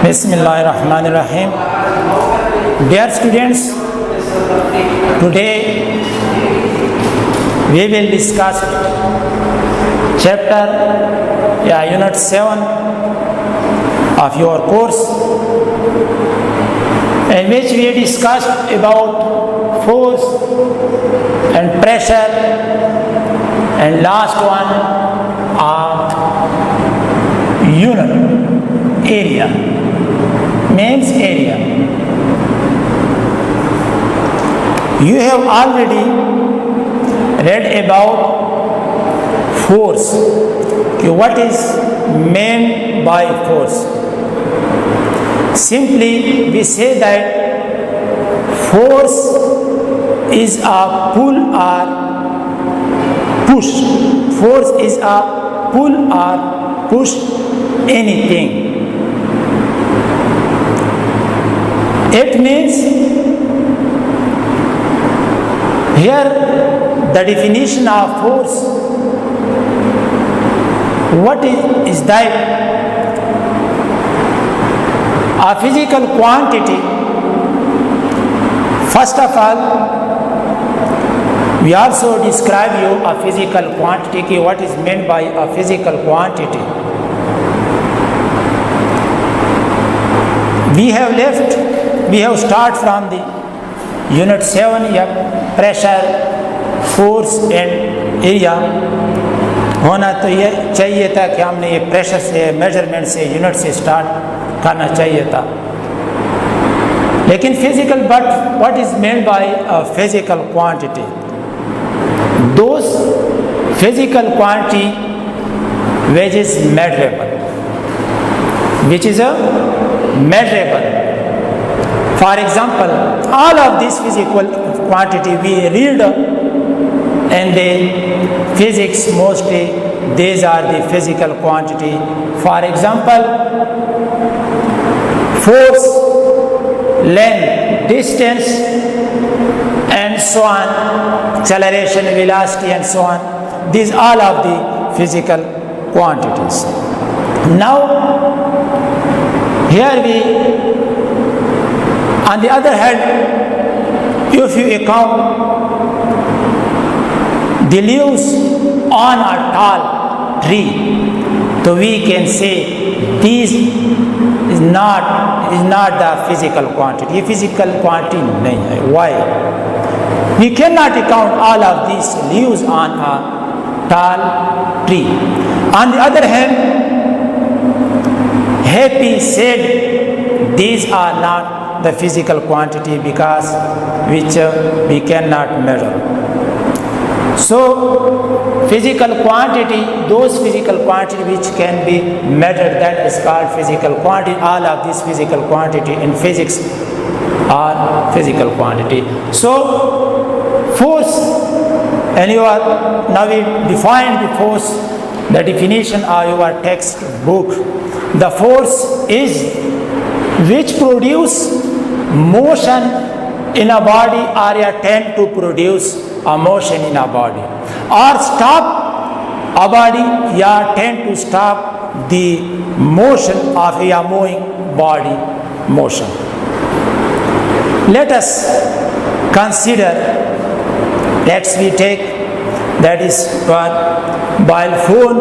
Bismillahirrahmanirrahim. Dear students, today we will discuss chapter unit 7 of your course, in which we discussed about force and pressure, and last one unit area, means area. You have already read about force. What is meant by force? Simply we say that force is a pull or push. Force is a pull or push anything. It means here the definition of force, what is that? A physical quantity. First of all, we also describe you a physical quantity. What is meant by a physical quantity? We have start from the unit 7, pressure, force and area. होना तो ये चाहिए था कि हमने ये pressure से, measurement से, यूनिट से स्टार्ट करना चाहिए था. लेकिन physical, but what is meant by a physical quantity? Those physical quantity which is measurable, which is a measurable. For example, all of this physical quantity we read in the physics mostly, these are the physical quantity. For example, force, length, distance and so on, acceleration, velocity and so on. These all of the physical quantities. Now here we, on the other hand, if you account the leaves on a tall tree, so we can say this is not the physical quantity. Physical quantity nahi hai. Why? We cannot account all of these leaves on a tall tree. On the other hand, happy, sad, these are not the physical quantity because which we cannot measure. So physical quantity, those physical quantity which can be measured, that is called physical quantity. All of this physical quantity in physics are physical quantity. So force, and now we define the force, the definition of your textbook. The force is which produce motion in a body or tend to produce a motion in a body, or stop a body, tend to stop the motion of a moving body motion. Let us consider, let's we take, that is one mobile phone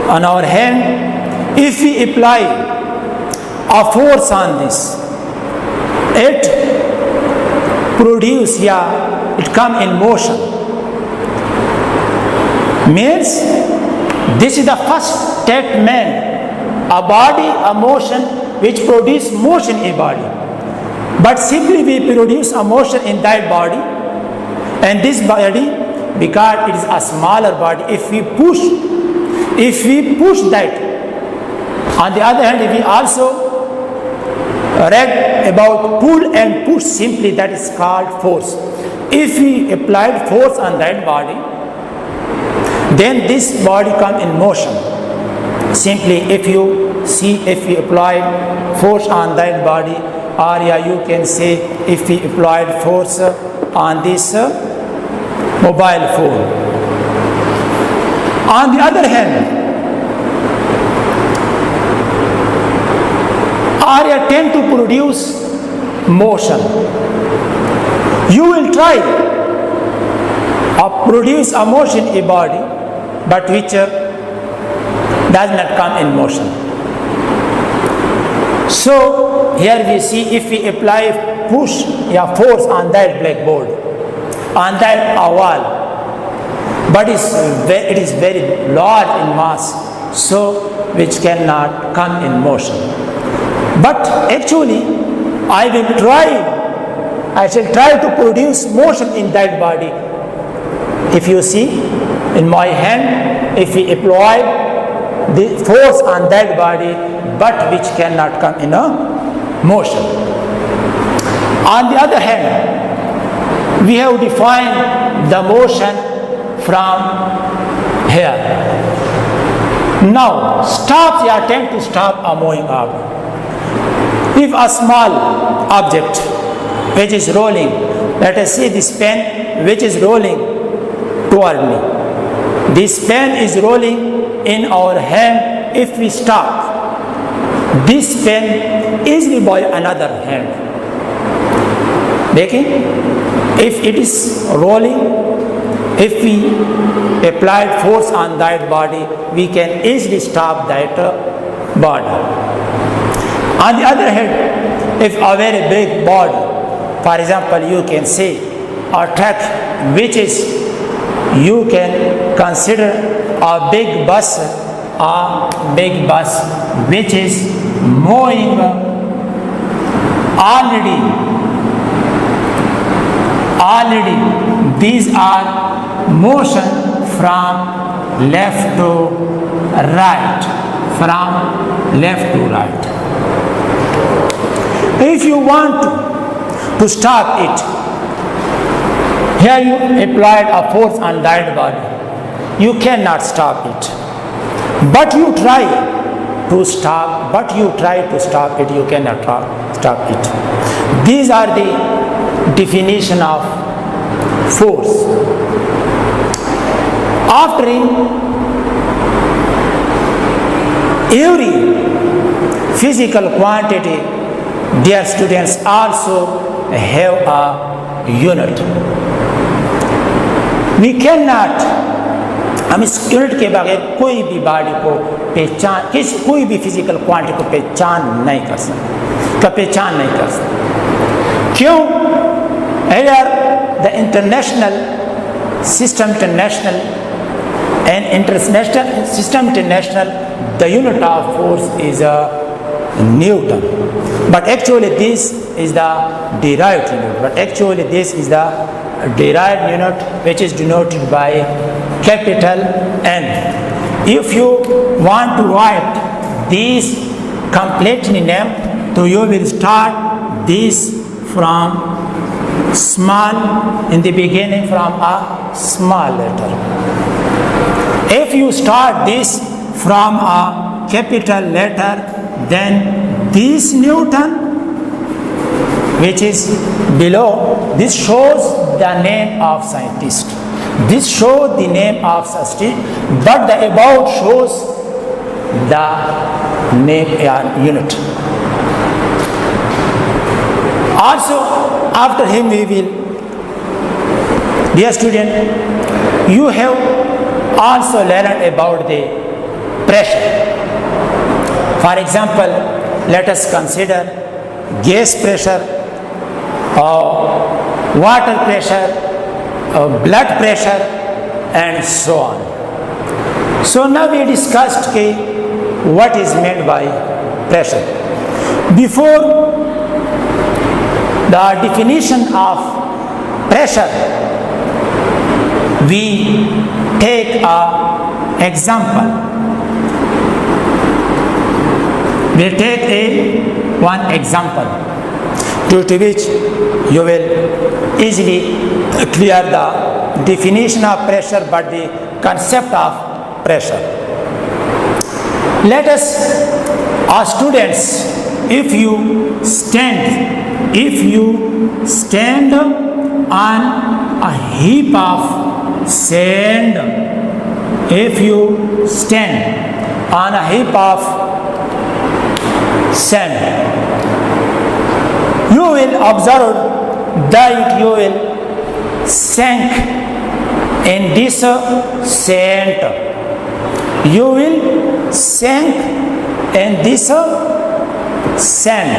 on our hand. If we apply a force on this, it produce, it come in motion. Means this is the first statement, a body, a motion which produce motion in body. But simply we produce a motion in that body, and this body, because it is a smaller body, if we push that. On the other hand, if we also read about pull and push, simply that is called force. If we applied force on that body, then this body come in motion. Simply if you see, if we applied force on that body, or you can say if we applied force on this mobile phone. On the other hand, area tend to produce motion. You will try to produce a motion in a body, but which does not come in motion. So here we see, if we apply push force on that blackboard, on that wall, but it is very large in mass, so which cannot come in motion. But actually, I shall try to produce motion in that body. If you see in my hand, if we apply the force on that body, but which cannot come in a motion. On the other hand, we have defined the motion from here. Now, attempt to stop a moving object. If a small object which is rolling, let us say this pen which is rolling toward me. This pen is rolling in our hand. If we stop this pen easily by another hand, if it is rolling, if we apply force on that body, we can easily stop that body. On the other hand, if a very big body, for example, you can say a truck, which is, you can consider a big bus, which is moving already. These are motion from left to right, If you want to stop it, here you applied a force on that body, you cannot stop it. But you try to stop it, you cannot stop it. These are the definition of force. After every physical quantity, dear students, also have a unit. We cannot, हम इस unit के बगैर कोई भी body को कोई भी physical quantity को पहचान नहीं कर सकते। क्यों? Here the international system, the unit of force is a Newton, but actually this is the derived unit, which is denoted by capital N. If you want to write this completely name, so you will start this from small, in the beginning from a small letter. If you start this from a capital letter, then this Newton, which is below, this shows the name of scientist. This shows the name of scientist, but the above shows the name unit. Also, after him we will, dear student, you have also learned about the pressure. For example, let us consider gas pressure, water pressure, blood pressure, and so on. So now we discussed what is meant by pressure. Before the definition of pressure, we take an example. We take one example due to which you will easily clear the definition of pressure, but the concept of pressure. Let us, as students, if you stand on a heap of sand, will observe that you will sink in this sand. You will sink in this sand.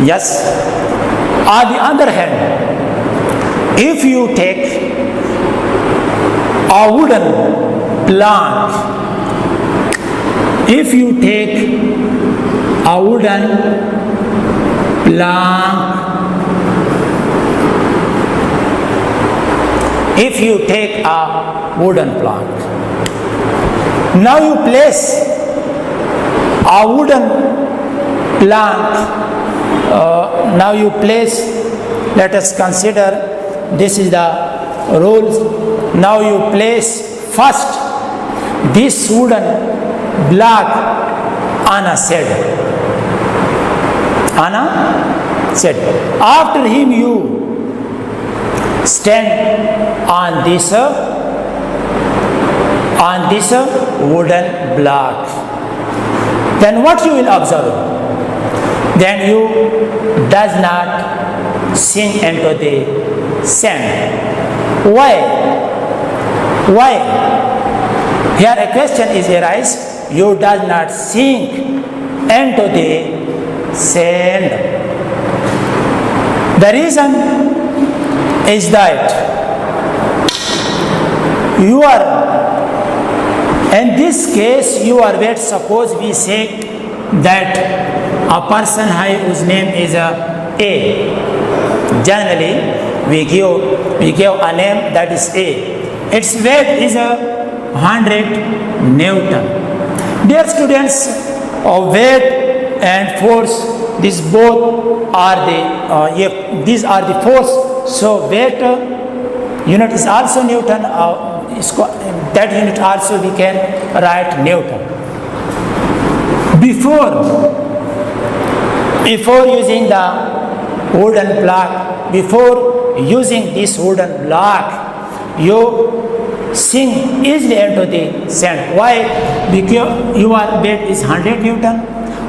Yes. On the other hand, if you take a wooden plank, if you take a wooden plank, if you take a wooden plank, now you place a wooden plank, now you place, let us consider, this is the rules. Now you place first this wooden block on a shed. On a shed. After him you stand on this wooden block. Then what you will observe? Then you does not sink into the sand. Why? Why? Here a question is arise. You does not sink into the sand. The reason is that you are, in this case, you are wait. Suppose we say that a person whose name is A. Generally, we give a name that is A. Its weight is 100 Newton. Dear students, weight and force, these both are these are the force. So weight unit is also Newton. That unit also we can write Newton. Before using the wooden block, before using this wooden block, you sink easily into the sand. Why? Because your weight is 100 Newton.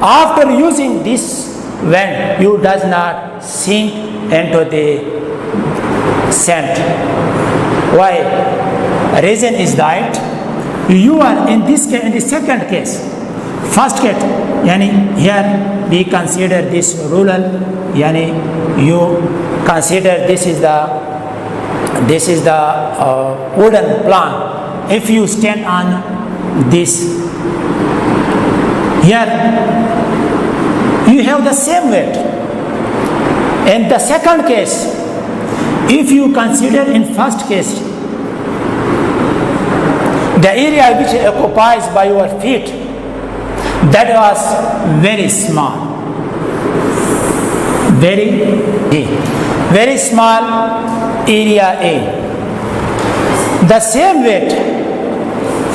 After using this wind, you does not sink into the sand. Why? Reason is that you are in this case, in the second case. First case, yani here we consider this ruler, yani you consider this is the wooden plank. If you stand on this, here you have the same weight. In the second case, if you consider in first case, the area which occupies by your feet, that was very small, very small area A. The same weight,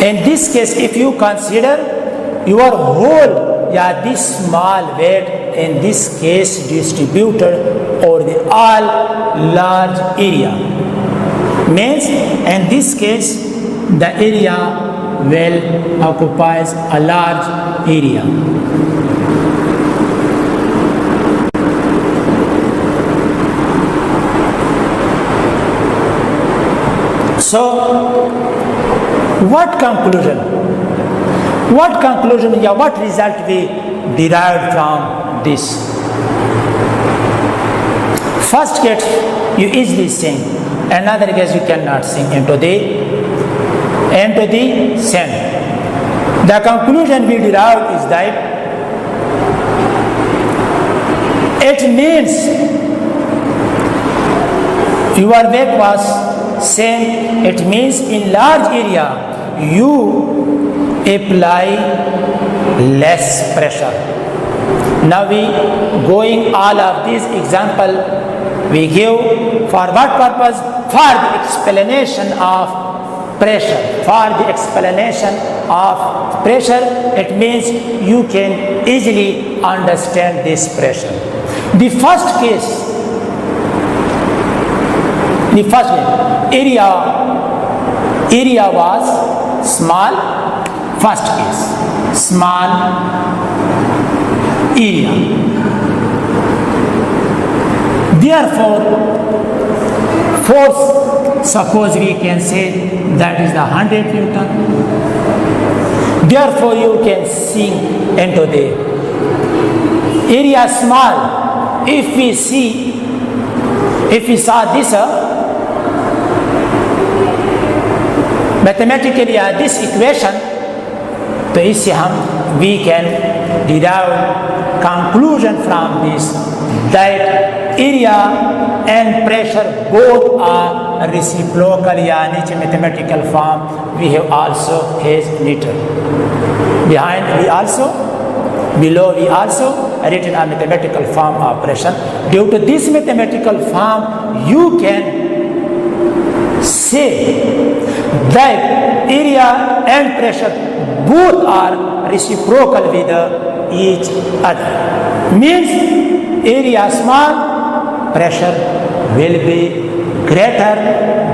in this case, if you consider your whole, this small weight in this case distributed over the all large area, means in this case the area will occupies a large area. So what conclusion, what result we derived from this? First case you easily sink, another case you cannot sink into the sand. The conclusion we derived is that it means your weight was same. It means in large area you apply less pressure. Now we going all of these example we give for what purpose? For the explanation of pressure. For the explanation of pressure, it means you can easily understand this pressure. The first case, area was small. First case, small area. Therefore, force, suppose we can say that is the 100 Newton. Therefore, you can sink into the area small. If we saw this mathematically this equation, तो इससे हम we can derive conclusion from this that area and pressure both are reciprocal, यानी mathematical form we have also has written. Below we also written a mathematical form of pressure. Due to this mathematical form, you can say that area and pressure both are reciprocal with each other. Means area small, pressure will be greater,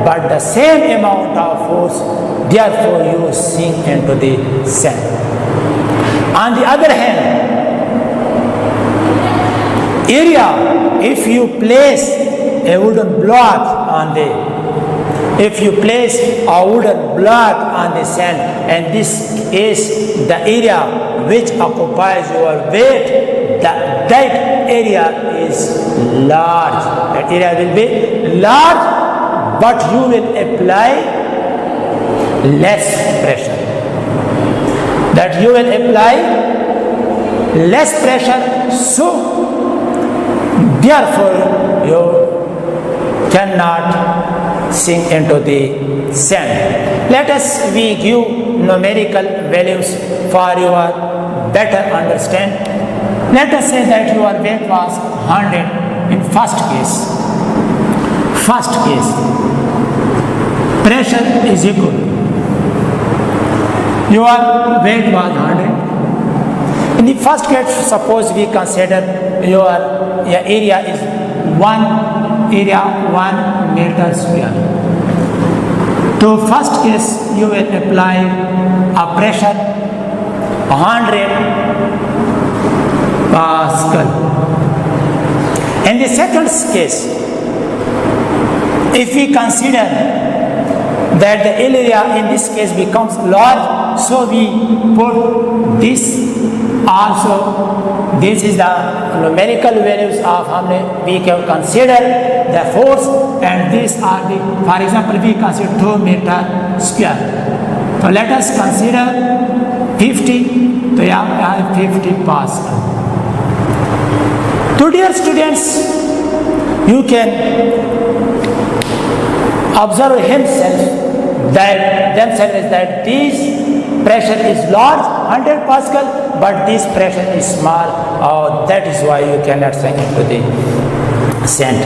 but the same amount of force, therefore you sink into the sand. On the other hand, area, if you place a wooden block on the sand, and this is the area which occupies your weight, that area is large. That area will be large, but you will apply less pressure. That you will apply less pressure, so therefore you cannot sink into the sand. Let us we give numerical values for your better understand. Let us say that your weight was 100 in first case. Pressure is equal. Your weight was 100. In the first case, suppose we consider your area is 1 meter square. To first case, you will apply a pressure 100 Pascal. In the second case, if we consider that the area in this case becomes large, so we put this also. This is the numerical values of we can consider the force, and these are the, for example, we consider 2 meter square. So let us consider 50. So yeah, 50 Pascal. To dear students, you can observe themselves that this pressure is large, 100 Pascal, but this pressure is small. That is why you cannot sink into the sand.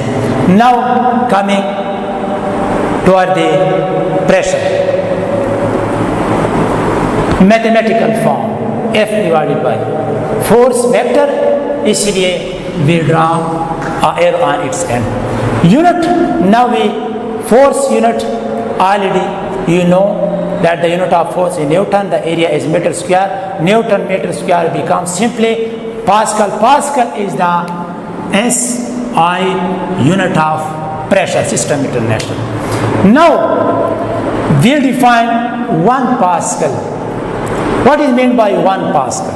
Now coming toward the pressure. Mathematical form, F divided by force vector, इसलिए we draw a arrow on its end. Unit, now we force unit, already you know that the unit of force is Newton, the area is meter square. Newton meter square becomes simply Pascal. Pascal is the SI unit of pressure, system international. Now we'll define 1 Pascal. What is meant by 1 Pascal?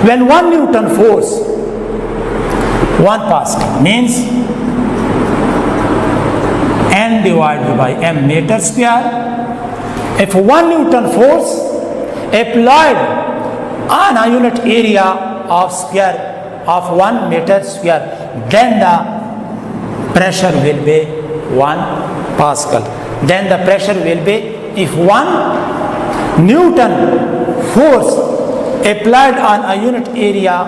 When 1 Newton force, 1 Pascal means N divided by M meter square. If 1 Newton force applied on a unit area of square of 1 meter square, then the pressure will be 1 Pascal. Then the pressure will be, if 1 Newton force applied on a unit area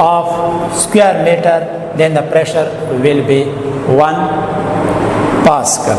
of square meter, then the pressure will be 1 Pascal.